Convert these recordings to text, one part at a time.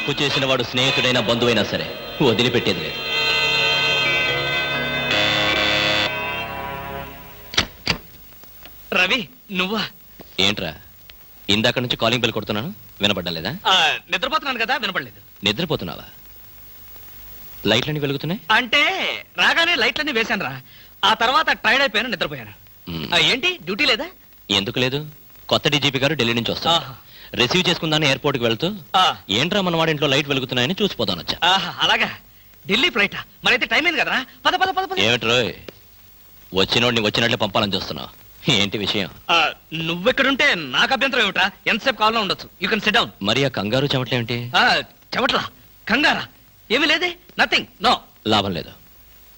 తప్పు చేసిన వాడు స్నేహితుడైనా బంధువైనా సరే వదిలిపెట్టేది లేదు. రవి నువ్వా? ఏంట్రా ఇందాక నుంచి కాలింగ్ బెల్ కొడుతున్నాను, వినపడ్డలేదా? నిద్రపోతున్నాను కదా, వినపడలేదు. నిద్రపోతున్నావా? లైట్లన్నీ వెలుగుతున్నాయి అంటే రాగానే లైట్లన్నీ వేశాను రా. ఆ తర్వాత టైర్డ్ అయిపోయాను, నిద్రపోయాను. ఏంటి డ్యూటీ లేదా? ఎందుకు లేదు, కొత్త డీజీపీ గారు ఢిల్లీ నుంచి వస్తారు. రిసీవ్ చేసుకుందాన్ని ఎయిర్పోర్ట్ కి వెళ్తూ ఏంట్రా మన వాడింట్లో లైట్ వెలుగుతున్నాయని చూసిపోతాను వచ్చా. అలాగా, ఢిల్లీ ఫ్లైట్ మరైతే టైం అయింది కదరా. పద పద పద పద. ఏమిట్రో వచ్చినోడిని వచ్చినట్లే పంపాలని చూస్తున్నావు, ఏంటి విషయం? నువ్వెక్కడుంటే నాకు అభ్యంతరం ఏమిట్రా, ఎంతసేపు కావాలో ఉండొచ్చు. You can SIT down. మరి ఆ కంగారు చెమట్లేమిటి? చెమట్లా కంగారా? ఏమీ లేదే, నథింగ్, నో. లాభం లేదు,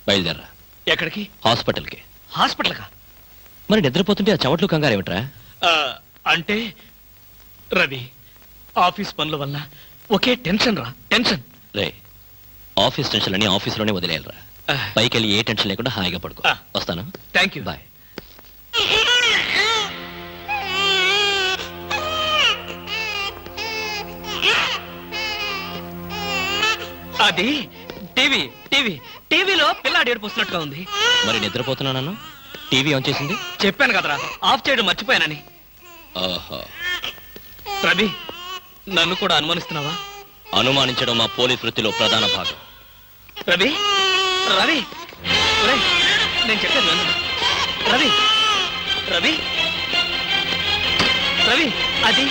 బయలుదేరరా. ఎక్కడికి? హాస్పిటల్కి. హాస్పిటల్ కా? మరి నిద్రపోతుంటే ఆ చెమట్లు కంగారు ఏమిట్రా? అంటే రవి, ఆఫీస్ పనుల వల్ల ఒకే టెన్షన్ రా, టెన్షన్. రే, ఆఫీస్ టెన్షన్ అని ఆఫీస్లోనే వదిలేయాలరా. పైకి వెళ్ళి ఏ టెన్షన్ లేకుండా హాయిగా పడుకో. వస్తాను. Thank you. బాయ్. అది టీవీ టీవీ టీవీలో పిల్లాడు ఏడుపు వస్తున్నట్టుగా ఉంది. మరి నిద్రపోతున్నాను, టీవీ ఆన్ చేసింది. చెప్పాను కదరా, ఆఫ్ చేయడం మర్చిపోయానని. ఓహో, రవి నన్ను కూడా అనుమానిస్తున్నావా? అనుమానించడం మా పోలీస్ వృత్తిలో ప్రధాన భాగం. రవి రవి నేను చెప్పాను విను. రవి రవి రవి అది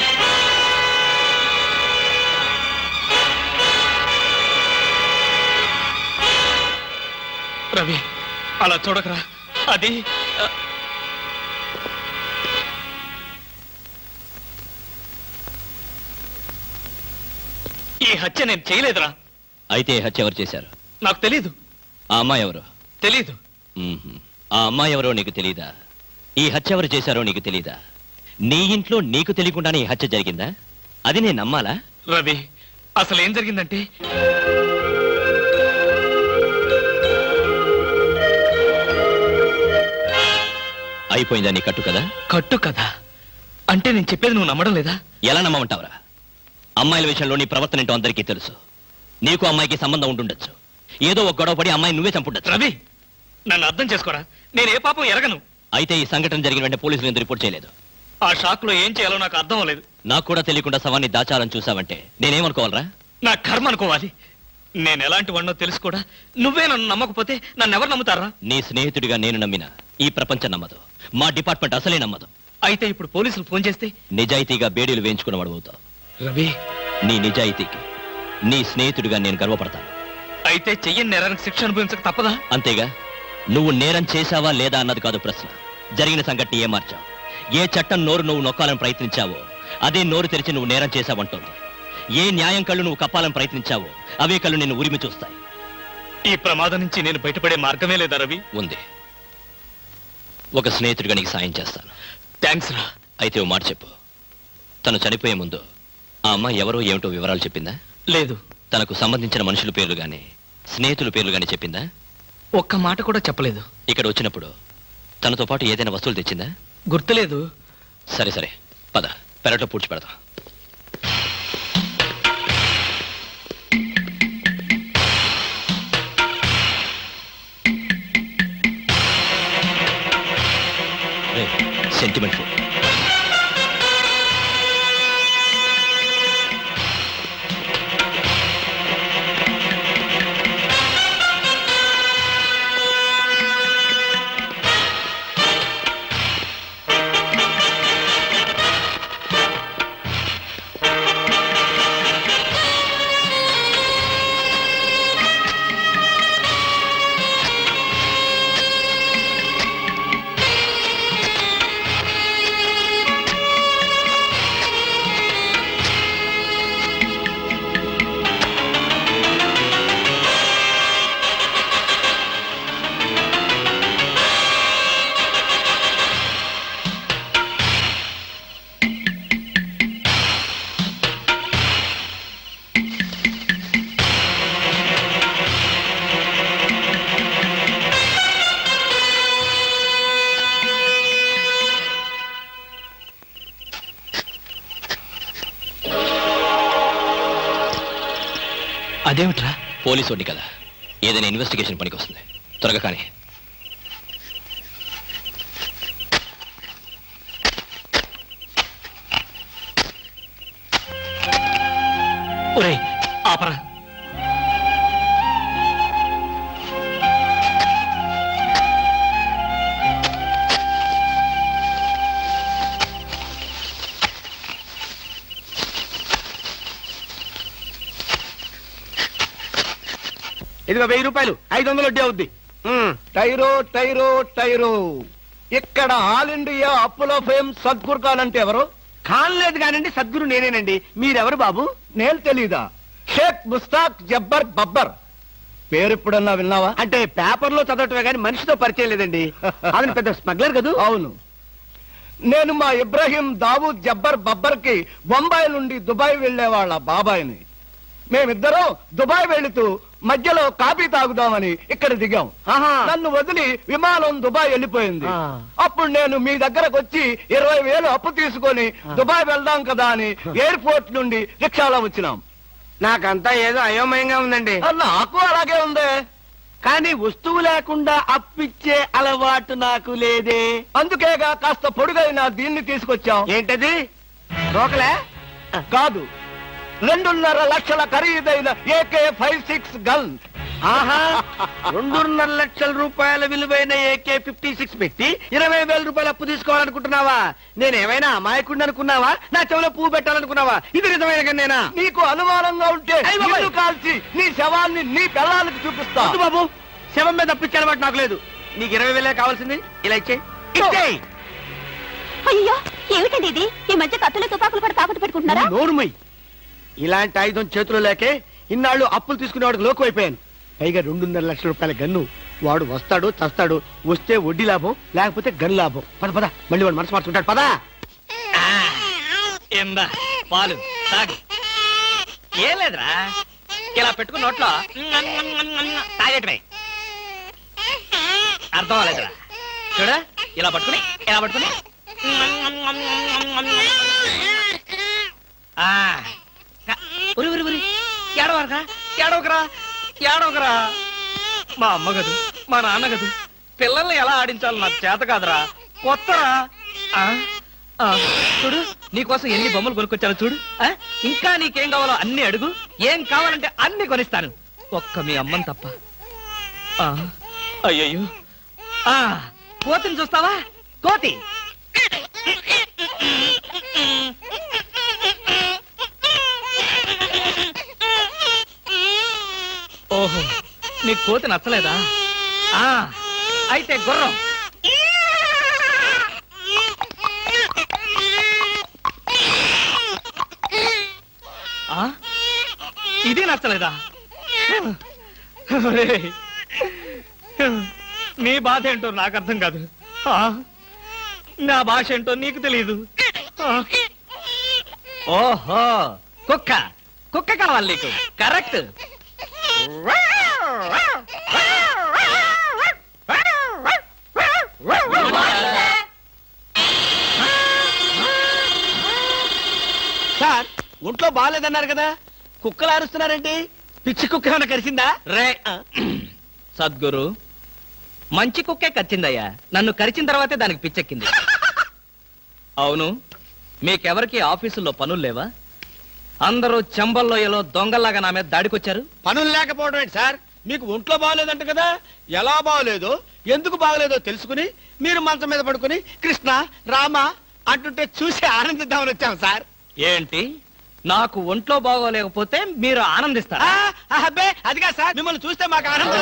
రవి అలా చూడకరా, అది ఈ హత్య నేను చేయలేదురా. అయితే ఈ హత్య ఎవరు చేశారు? నాకు తెలీదు. ఆ అమ్మాయి ఎవరు? తెలీదు. ఆ అమ్మాయి ఎవరో నీకు తెలీదా? ఈ హత్య ఎవరు చేశారో నీకు తెలీదా? నీ ఇంట్లో నీకు తెలియకుండానే ఈ హత్య జరిగిందా? అది నేను నమ్మాలా? రవి అసలు ఏం జరిగిందంటే, అయిపోయిందా నీ కట్టు కదా? కట్టు కదా అంటే నేను చెప్పేది నువ్వు నమ్మడం లేదా? ఎలా నమ్మమంటావురా? అమ్మాయిల విషయంలో నీ ప్రవర్తన ఏంటో అందరికీ తెలుసు. నీకు అమ్మాయికి సంబంధం ఉంటుండొచ్చు. ఏదో ఒక గొడవ పడి అమ్మాయి నువ్వే చంపుండొచ్చు. రవి నన్ను అర్థం చేసుకోరా, నేను ఏ పాపం ఎరగను. అయితే ఈ సంఘటన జరిగిన వెంటనే పోలీసులు ఎందుకు రిపోర్ట్ చేయలేదు? ఆ షాక్ లో ఏం చేయాలో నాకు అర్థం అవ్వలేదు. నాకు కూడా తెలియకుండా శవాన్ని దాచాలని చూసావంటే నేనేమనుకోవాలరా? నా కర్మ అనుకోవాలి. నేను ఎలాంటి వాడినో తెలుసు కూడా నువ్వే నన్ను నమ్మకపోతే నన్ను ఎవరు నమ్ముతారా? నీ స్నేహితుడిగా నేను నమ్మినా ఈ ప్రపంచం నమ్మదు, మా డిపార్ట్మెంట్ అసలే నమ్మదు. అయితే ఇప్పుడు పోలీసులు ఫోన్ చేస్తే నిజాయితీగా బేడీలు వేయించుకున్నవాడు అవుతావు. రవి నీ నిజాయితీకి నీ స్నేహితుడిగా నేను గర్వపడతాను. అయితే చెయ్యని నేరానికి శిక్ష అనుభవించక తప్పదా? అంతేగా. నువ్వు నేరం చేశావా లేదా అన్నది కాదు ప్రశ్న, జరిగిన సంఘటన ఏం మార్చావు? ఏ చట్టం నోరు నువ్వు నొక్కాలని ప్రయత్నించావో అదే నోరు తెరిచి నువ్వు నేరం చేశావంటోంది. ఏ న్యాయం కళ్ళు నువ్వు కప్పాలని ప్రయత్నించావో అవే కళ్ళు నిన్ను ఉరిమి చూస్తాయి. ఈ ప్రమాదం నుంచి నేను బయటపడే మార్గమే లేదా రవి? ఉంది. ఒక స్నేహితుడిగా నీకు సాయం చేస్తాను. థ్యాంక్స్ రా. అయితే ఓ మాట చెప్పు, తను చనిపోయే ముందు ఆ అమ్మాయి ఎవరో ఏమిటో వివరాలు చెప్పిందా? లేదు. తనకు సంబంధించిన మనుషుల పేర్లు గాని స్నేహితుల పేర్లు గాని చెప్పిందా? ఒక్క మాట కూడా చెప్పలేదు. ఇక్కడ వచ్చినప్పుడు తనతో పాటు ఏదైనా వస్తువులు తెచ్చిందా? గుర్తులేదు. సరే సరే, పద, పెరట్లో పూడ్చి పెడతాం. Sentiment food. అదేమిట్రా? పోలీసు వాడిని కదా, ఏదైనా ఇన్వెస్టిగేషన్ పనికి వస్తుంది. త్వరగా కానీ. ఒరే ఆపరా. ఇదిగో 1000 రూపాయలు, 500 వడ్డీ అవుద్ది. టైరో టైరో టైరో, ఇక్కడ ఆల్ ఇండియా అప్పులో ఫేమ్ సద్గురు ఖాన్ అంటే ఎవరు? ఖాన్ లేదు కానండి, సద్గురు నేనేనండి. మీరెవరు బాబు? నేను తెలీదా? షేక్ ముస్తాక్ జబ్బర్ బబ్బర్. పేరు ఎప్పుడన్నా విన్నావా? అంటే పేపర్లో చదవటమే కానీ మనిషితో పరిచయం లేదండి. ఆయన పెద్ద స్మగ్లర్ కదా. అవును, నేను మా ఇబ్రాహీం దావూద్ జబ్బర్ బబ్బర్ కి బొంబాయి నుండి దుబాయ్ వెళ్లే వాళ్ళ బాబాయిని. మేమిద్దరం దుబాయ్ వెళుతూ మధ్యలో కాఫీ తాగుదామని ఇక్కడ దిగాం. నన్ను వదిలి విమానం దుబాయ్ వెళ్ళిపోయింది. అప్పుడు నేను మీ దగ్గరకు వచ్చి 20,000 అప్పు తీసుకొని దుబాయ్ వెళ్దాం కదా అని ఎయిర్పోర్ట్ నుండి రిక్షాలో వచ్చినాం. నాకంతా ఏదో అయోమయంగా ఉందండి. నాకు అలాగే ఉంది, కానీ వస్తువు లేకుండా అప్పిచ్చే అలవాటు నాకు లేదే. అందుకేగా కాస్త పొడుగైన దీన్ని తీసుకొచ్చాం. ఏంటది? రోకలే కాదు, 2.5 లక్షల ఖరీదైన AK-56 గన్. ఆహా, 2.5 లక్షల రూపాయల విలువైన AK-56 పెట్టి 20,000 రూపాయలు అప్పు తీసుకోవాలనుకుంటున్నావా? నేనేమైనా అమాయకుడిని అనుకున్నావా? నా చెవులో పువ్వు పెట్టాలనుకున్నావా? ఇది నిజమైన గన్నేనా? నీకు అనుమానంగా ఉంటే నిన్ను కాల్చి నీ శవాన్ని నీ పిల్లలకి చూపిస్తా. బాబు, శవం మీద అప్పిచ్చే అలవాటు నాకు లేదు. నీకు 20,000 కావాల్సింది, ఇలా ఇచ్చేయి. అయ్యో, ఏమిటండి ఇది? ఈ మధ్య కత్తులు తుపాకులు కూడా తాకట్టు పెట్టుకుంటున్నారా? నోరుమై, ఇలాంటి ఆయుధం చేతిలో లేకే ఇన్నాళ్ళు అప్పులు తీసుకునేవాడికి లోకు అయిపోయాను. పైగా 2.5 లక్షల రూపాయల గన్ను. వాడు వస్తాడు చస్తాడు, వస్తే వడ్డీ లాభం, లేకపోతే గన్ లాభం. పద పద, మళ్ళీ వాడు మనసు మార్చుకుంటాడు. పద. ఏందా పాలు తాగు. ఏం లేదురా, ఇలా పెట్టుకున్న నోట్లో తాగేటమే. అర్థం అవ్వలేదురా. చూడ, ఇలా పట్టుకుని ఉరి ఉరి ఉరి. ఏడవకరా. మా అమ్మ గదు, మా నాన్న గదు, పిల్లల్ని ఎలా ఆడించాలో నాకు చేత కాదురా. కొత్తరా. చూడు, నీకోసం ఎన్ని బొమ్మలు కొనుక్కొచ్చాను చూడు. ఇంకా నీకేం కావాలో అన్ని అడుగు, ఏం కావాలంటే అన్ని కొనిస్తాను, ఒక్క మీ అమ్మని తప్ప. అయ్యయ్యో, కోతిని చూస్తావా? కోతి. ఓహో, నీ కోతి నచ్చలేదా? అయితే గుర్రం. ఇది నచ్చలేదా? నీ బాధ ఏంటో నాకు అర్థం కాదు, నా భాష ఏంటో నీకు తెలియదు. ఓహో, కుక్క కావాలి నీకు. కరెక్ట్. సార్, ఒంట్లో బాగాలేదన్నారు కదా, కుక్కలు అరుస్తున్నారేంటి? పిచ్చి కుక్క ఏమైనా కరిచిందా? రే సద్గురు, మంచి కుక్కే కరిచిందయ్యా. నన్ను కరిచిన తర్వాతే దానికి పిచ్చెక్కింది. అవును, మీకెవరికి ఆఫీసుల్లో పనులు లేవా? అందరూ చెంబల్లోయలో దొంగల్లాగా నా మీద దాడికొచ్చారు. పనులు లేకపోవడం ఏంటి సార్? మీకు ఒంట్లో బాగలేదంట కదా, ఎలా బాగలేదో ఎందుకు బాగలేదో తెలుసుకుని మీరు మంచం మీద పడుకుని కృష్ణ రామ అంటుంటే చూసి ఆనందిద్దామని వచ్చాం సార్. ఏంటి, నాకు ఒంట్లో బాగోలేకపోతే మీరు ఆనందిస్తారా? అబ్బే, అదిగా సార్, మిమ్మల్ని చూస్తే మాకు ఆనందం.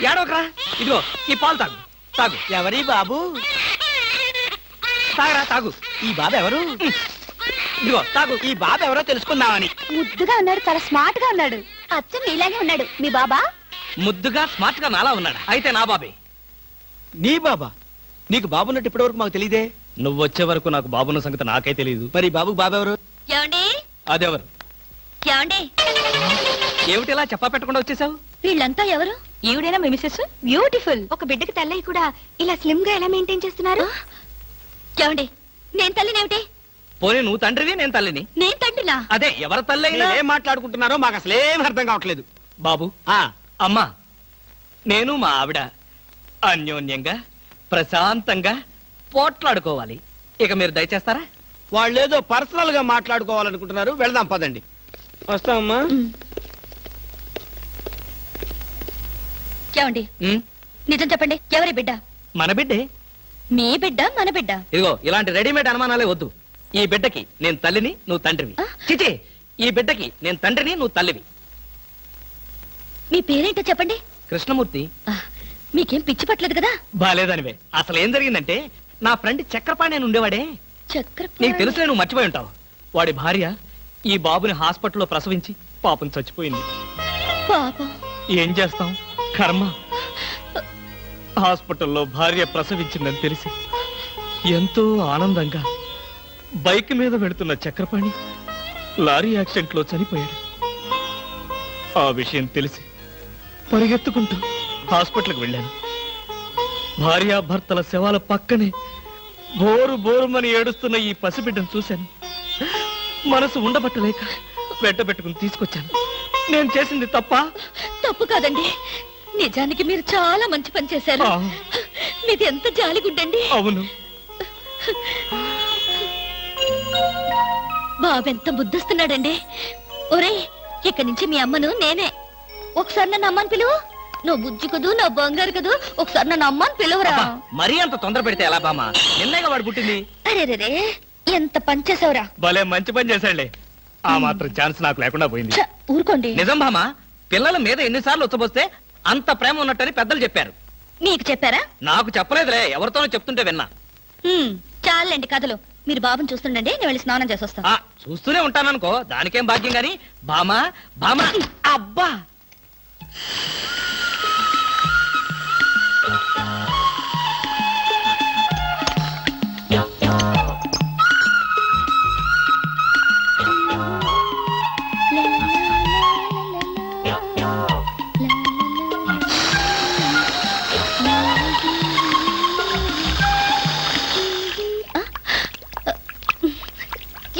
ఏడవకరా, ఇదిగో ఈ పాలు తాగు. ఎవరి బాబు? తాగరా, తాగు. ఈ బాబు ఎవరు? ఇదిగో తాగు. ఈ బాబు ఎవరో తెలుసుకుందామని. ముద్దుగా ఉన్నాడు, చాలా స్మార్ట్ గా ఉన్నాడు. అచ్చం నీలాగే ఉన్నాడు. మీ బాబా? ముద్దుగా స్మార్ట్ గా నాలా ఉన్నాడా? అయితే నా బాబే. నీ బాబా? నీకు బాబున్నట్టు ఇప్పటి వరకు మాకు తెలియదే. నువ్వు వచ్చే వరకు నాకు బాబున్న సంగతి నాకే తెలియదు. మరి బాబుకు బాబెవరు? ఏమండి? అదెవరు? ఏమండి? ఏమిటి ఇలా చెప్పా పెట్టకుండా వచ్చేసావు? వీళ్ళంతా ఎవరు? ఈవిడైనా మీ మిసెస్? బ్యూటిఫుల్. ఒక బిడ్డకి తల్లి కూడా ఇలా స్లిమ్ గా ఎలా మెయింటైన్ చేస్తున్నారు? ఏమండి, నేను తల్లినేమిటి? పోనీ నువ్వు తండ్రివి నేను తల్లిని. నేను తండ్రినా? అదే ఎవరి తల్లి అయినా. ఏం మాట్లాడుకుంటున్నారో మాకు అసలు ఏం అర్థం కావట్లేదు. బాబు, అమ్మా, నేను మా ఆవిడ అన్యోన్యంగా ప్రశాంతంగా పోట్లాడుకోవాలి. ఇక మీరు దయచేస్తారా? వాళ్ళు ఏదో పర్సనల్ గా మాట్లాడుకోవాలనుకుంటున్నారు. వెళ్దాం పదండి. వస్తామమ్మా. ఏమండి, ఉమ్, నిజం చెప్పండి, ఎవరి బిడ్డ? మన బిడ్డే. మీ బిడ్డ, మన బిడ్డ? ఇదిగో ఇలాంటి రెడీమేడ్ అనుమానాలే వద్దు. ఈ బిడ్డకి నేను తల్లిని, నువ్వు తండ్రివి. ఆ? చిచి, ఈ బిడ్డకి నేను తండ్రిని, నువ్వు తల్లివి. మీ పేరేంటో చెప్పండి. కృష్ణమూర్తి. ఆ, మీకేం పిచ్చి పట్టలేదు కదా? బాలేదనివే. అసలు ఏం జరిగిందంటే, నా ఫ్రెండ్ చక్రపాణి అని ఉండేవాడే. చక్రపాణి. నీకు తెలుసులే, నువ్వు మర్చిపోయి ఉంటావు. వాడి భార్య ఈ బాబుని హాస్పిటల్లో ప్రసవించి పాపం చచ్చిపోయింది. పాపం. ఏం చేస్తాం, కర్మ. హాస్పిటల్లో భార్య ప్రసవించిందని తెలిసి ఎంతో ఆనందంగా బైక్ మీద వెళుతున్న చక్రపాణి లారీ యాక్సిడెంట్ లో చనిపోయాడు. ఆ విషయం తెలిసి పరిగెత్తుకుంటూ హాస్పిటల్కి వెళ్ళాను. భార్యాభర్తల శవాల పక్కనే బోరు బోరుమని ఏడుస్తున్న ఈ పసిబిడ్డను చూశాను. మనసు ఉండబట్టలేక వెంటబెట్టుకుని తీసుకొచ్చాను. నేను చేసింది తప్ప? తప్పు కాదండి, నిజానికి మీరు చాలా మంచి పని చేశారు. ఆ. మీది ఎంత జాలిగుండండి. అవును. బాబెంత ముద్దస్తున్నాడండి. ఒరేయ్, ఇక్కడి నుంచి మీ అమ్మను నేనే. ఒకసారి నన్ను అమ్మని పిలువు. నువ్వు బుజ్జి కదూ, నా బంగారు కదూ, ఒకసారి నన్ను అమ్మని పిలువురా. అబ్బా, మరీ అంత తొందర పెడితే ఎలా బామా? నిన్నగా వాడు పుట్టింది. అరే ఎంత పని చేసావురా. భలే మంచి పని చేశాడులే. ఆ మాత్రం ఛాన్స్ నాకు లేకుండా పోయింది. ఛ, ఊరుకోండి. నిజం బామా, పిల్లల మీద ఎన్నిసార్లు వచ్చబోస్తే అంత ప్రేమ ఉన్నట్టని పెద్దలు చెప్పారు. నీకు చెప్పారా? నాకు చెప్పలేదులే, ఎవరితోనో చెప్తుంటే విన్నా. చాలండి కథలు. మీరు బాబుని చూస్తుండండి, నేను వెళ్ళి స్నానం చేసి వస్తాను. ఆ, చూస్తూనే ఉంటాననుకో, దానికేం భాగ్యం గాని. బామా బామా, అబ్బా.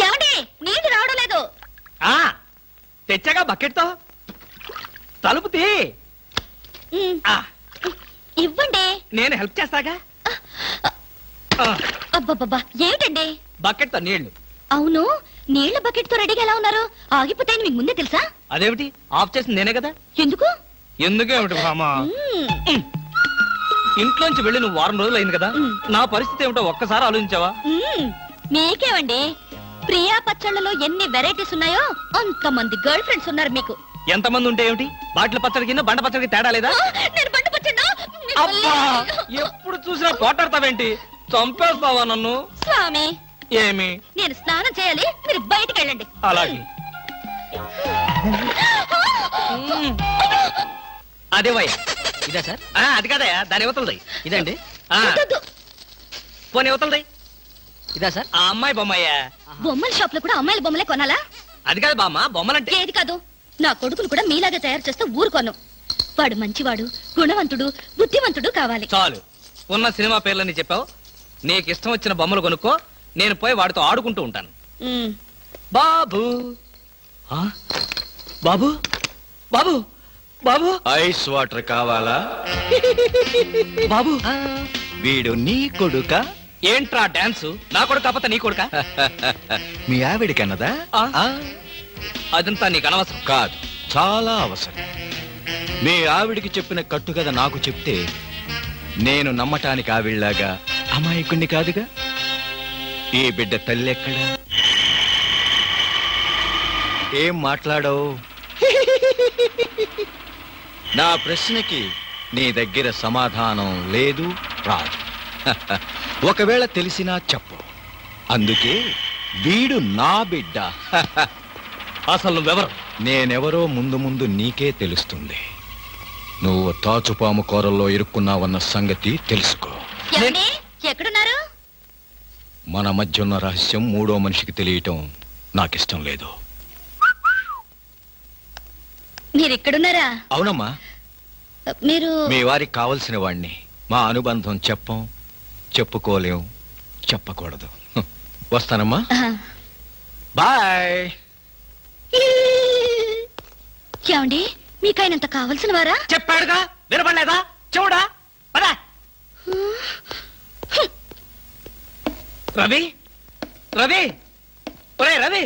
ఏమండి, నీళ్ళు రావడం లేదు. ఆ, తెచ్చాగా బకెట్తో. తలుపు తీ. ఉమ్, ఆ, ఇవ్వండి. నేను హెల్ప్ చేస్తాగా. ఆ, అబ్బబ్బబ్బా, ఏమిటండి? బకెట్తో నీళ్లు. అవును, నీళ్ల బకెట్ తో రెడీగా ఎలా ఉన్నారు? ఆగిపోతే మీకు ముందే తెలుసా? అదేమిటి, ఆఫ్ చేసింది నేనే కదా. ఎందుకు? ఎందుకేమిటి బామా? మ్మ్. ఇంట్లోంచి వెళ్ళి నువ్వు వారం రోజులు అయింది కదా. నా పరిస్థితి ఏమిటో ఒక్కసారి ఆలోచించావా? మీకేమండి, ప్రియా పచ్చళ్ళలో ఎన్ని వెరైటీస్ ఉన్నాయో అంతమంది గర్ల్ ఫ్రెండ్స్ ఉన్నారు మీకు. ఎంతమంది ఉంటే ఏమిటి, బాటిల్ పచ్చడి కింద బండ పచ్చడికి తేడా లేదా? నేను బండి పచ్చడా? అబ్బా, ఎప్పుడు చూసినా పోటాడతావేంటి? చంపేస్తావా నన్ను? స్వామి, ఏమి? నేను స్నానం చేయాలి, మీరు బయటికి వెళ్ళండి. అలాగే. అదే వయ్య. ఇదే సార్? అది కాదయా, దాని యువతలది. ఇదండి. వద్దొద్దు. పోనీ యువతలది. ఇదా సార్? ఆ అమ్మాయి బొమ్మయ్యా. బొమ్మల షాప్ లో కూడా అమ్మాయిల బొమ్మలే కొనాలా? అది కాదు బామ్మ, బొమ్మలంటే. ఏది కాదు, నా కొడుకును కూడా మీలాగే తయారు చేస్తే ఊరుకోను. వాడు మంచివాడు, గుణవంతుడు, బుద్ధివంతుడు కావాలి. చాలు, ఉన్న సినిమా పేర్లని చెప్పావు. నీకు ఇష్టం వచ్చిన బొమ్మలు కొనుక్కో, నేను పోయి వాడితో ఆడుకుంటూ ఉంటాను. బాబు. ఆ? బాబు బాబు బాబు ఐస్ వాటర్ కావాలా? బాబు. వీడు నీ కొడుక? ఏంట్రా డాన్స్? నా కొడుకు కాకపోతే నీ కొడుక? మీ ఆవిడికన్నదా? ఆ? అదంతా నీకు అనవసరం. కాదు, చాలా అవసరం. మీ ఆవిడికి చెప్పిన కట్టుకథ నాకు చెప్తే నేను నమ్మటానికి ఆవిడలాగా అమాయకుణ్ణి కాదుగా. ఈ బిడ్డ తల్లి ఎక్కడా? ఏం మాట్లాడవు? నా ప్రశ్నకి నీ దగ్గర సమాధానం లేదు, రాదు. ఒకవేళ తెలిసినా చెప్పు. అందుకే వీడు నా బిడ్డ. అసలు నువ్వెవరు? నేనెవరో ముందు ముందు నీకే తెలుస్తుంది. నువ్వు తాచుపాము కూరల్లో ఇరుక్కున్నావన్న సంగతి తెలుసుకో. ఏమండి, ఎక్కడున్నారు? మన మధ్య ఉన్న రహస్యం మూడో మనిషికి తెలియటం నాకిష్టం లేదు. మీరు ఇక్కడున్నారా? అవునమ్మా, మీరు మీ వారికి కావలసిన వాణ్ణి. మా అనుబంధం చెప్పం, చెప్పుకోలేం, చెప్పకూడదు. వస్తానమ్మా. ఆ. బాయ్. ఏమండి మీకైనంత కావలసిన వారా? చెప్పాడుగా, వినపడలేదా? చూడా పదా. రవి, రవి, ఒరే రవి.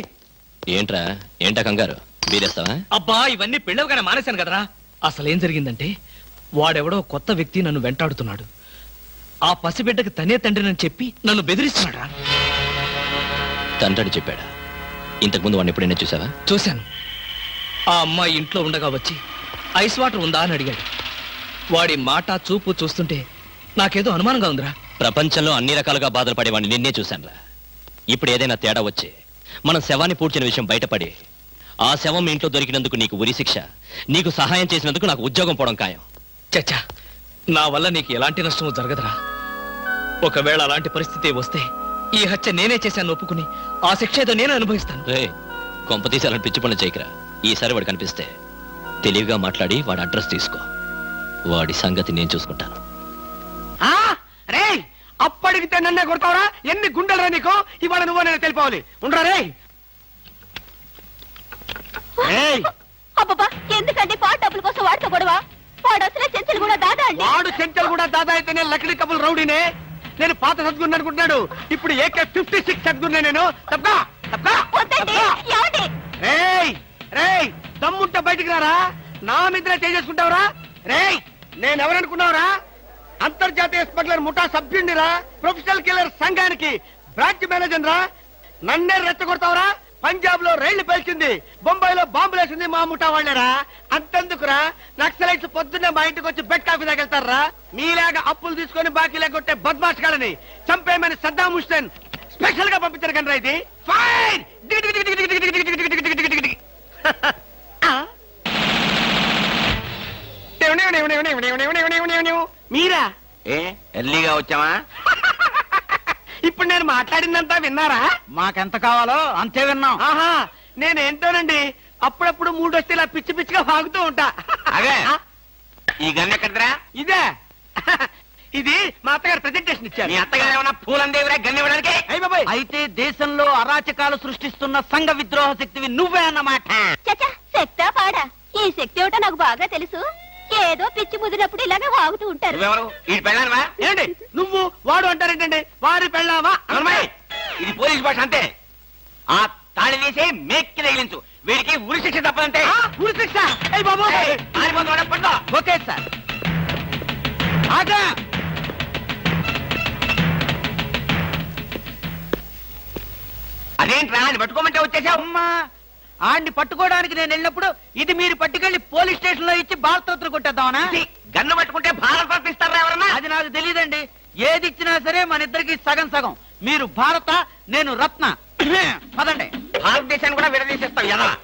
ఏంటా కంగారు? బీరేస్తావా? అబ్బా, ఇవన్నీ పెళ్ళవగానే మానేశాను కదరా. అసలేం జరిగిందంటే, వాడెవడో కొత్త వ్యక్తి నన్ను వెంటాడుతున్నాడు. ఆ పసిబిడ్డకి తనే తండ్రినని చెప్పి నన్ను బెదిరిస్తున్నాడు రా. తండ్రిని చెప్పాడా? ఇంతకుముందు వాడిని ఎప్పుడైనా చూసావా? చూశాను. ఆ అమ్మాయి ఇంట్లో ఉండగా వచ్చి ఐస్ వాటర్ ఉందా అని అడిగాడు. వాడి మాట చూపు చూస్తుంటే నాకేదో అనుమానంగా ఉందిరా. ప్రపంచంలో అన్ని రకాలుగా బాధలు పడేవాడిని నిన్నే చూశానురా. ఇప్పుడు ఏదైనా తేడా వచ్చి మనం శవాన్ని పూడ్చిన విషయం బయటపడి ఆ శవం మీ ఇంట్లో దొరికినందుకు నీకు ఉరి శిక్ష, నీకు సహాయం చేసినందుకు నాకు ఉద్యోగం పోవడం ఖాయం. చచ్చా, నా వల్ల నీకు ఎలాంటి నష్టము జరగదురా. ఒకవేళ అలాంటి పరిస్థితి వస్తే ఈ హత్య నేనే చేశాను ఒప్పుకుని ఆ శిక్ష ఏదో నేను అనుభవిస్తాను. రే, కొంపతీసి అలాంటి పిచ్చి పనులు చేయకరా. ఈసారి వాడు కనిపిస్తే తెలివిగా మాట్లాడి వాడి అడ్రస్ తీసుకో. వాడి సంగతి నేను చూసుకుంటాను. రే, అప్పటికితే నన్నే కొడతావురా? ఎన్ని గుండెలరా నీకు? ఇవాళ నువ్వు నేను తెలిపోవాలి. ఉండరా రే. అబ్బబ్బా, ఎందుకండి పాట డబ్బుల కోసం వాడుతో గొడవ? వాడు అసలే చెంచలు కూడా దాదా అండి. వాడు చెంచలు కూడా దాదా అయితేనే లక్డీ కబుల్ రౌడీనే. నేను పాత సద్గురు అనుకుంటున్నాడు. ఇప్పుడు AK-56 సద్గురునే నేను. తప్పా తప్పా. వద్దండి, ఏమండి? రేయ్ రేయ్, దమ్ముంటే బయటికి రారా. నా మీద చేసుకుంటావురా? రేయ్, నేనెవరనుకున్నావురా? అంతర్జాతీయ స్మగ్లర్ ముఠా సభ్యుడిరా. ప్రొఫెషనల్ కిల్లర్ సంఘానికి బ్రాంచ్ మేనేజర్ రా. నన్నే రెచ్చగొడతావురా? పంజాబ్ లో రైళ్లు పేల్చింది, బొంబాయిలో బాంబులు వేసింది మా ముఠా వాళ్ళరా. అంతెందుకురా, నక్సలైట్స్ పొద్దున్నే మా ఇంటికి వచ్చి బెడ్ కాఫీ తగలుతారా. మీలాగా అప్పులు తీసుకొని బాకీ లేకొట్టే బద్మాష్ గాలని చంపేయమని సద్దాం హుస్సేన్ స్పెషల్ గా పంపించారు కనరా. ఇది ఫైన్. మీరా? ఎర్లీగా వచ్చామా? ఇప్పుడు నేను మాట్లాడిందంతా విన్నారా? మాకెంత కావాలో అంతే విన్నాం. ఆహా, నేనేంటోనండి అప్పుడప్పుడు మూడు వస్తే ఇలా పిచ్చి పిచ్చిగా వాగుతూ ఉంటా. అదే, ఈ గన్ ఎక్కడరా? ఇదే. ఇది మా అత్తగారు ప్రెజెంటేషన్ ఇచ్చారు. మీ అత్తగారు ఏమన్నా పూలందేవిరా గన్ ఇవ్వడానికి? అయ్య బాబాయ్, అయితే దేశంలో అరాచకాలు సృష్టిస్తున్న సంఘ విద్రోహ శక్తివి నువ్వే అన్నమాట. చచ్చా, శక్తా పాడా? ఈ శక్తి ఏమిటో నాకు బాగా తెలుసు. ఏదో పిచ్చి ముదిరినప్పుడు ఇలాగే వాగుతూ ఉంటారు. నువ్వెవరు? ఈ పెళ్ళానువా? ఏంటి నువ్వు వాడు అంటారేంటండి? వారి పెళ్ళావా? అమ్మాయి, ఇది పోలీస్ భాష అంతే. ఆ తాళి తీసి మేక్కి తగిలించు. వీడికి ఉరి శిక్ష తప్పదంటే. ఉరి శిక్ష? అయ్య బాబు, ఓకే సార్. ఆగా. అదేంట్రా, అది పట్టుకోమంటే వచ్చేసావు? అమ్మా, ఆడిని పట్టుకోవడానికి నేను వెళ్ళినప్పుడు ఇది మీరు పట్టుకెళ్లి పోలీస్ స్టేషన్ లో ఇచ్చి బాలతోత్ర కొట్టేద్దామనా? గన్ను పట్టుకుంటే భారత ఇస్తారా ఎవరన్నా? అది నాకు తెలియదండి. ఏది ఇచ్చినా సరే మన ఇద్దరికి సగం సగం. మీరు భారత, నేను రత్న. పదండి. భారతదేశాన్ని కూడా విడదీసేస్తావు ఎదవా.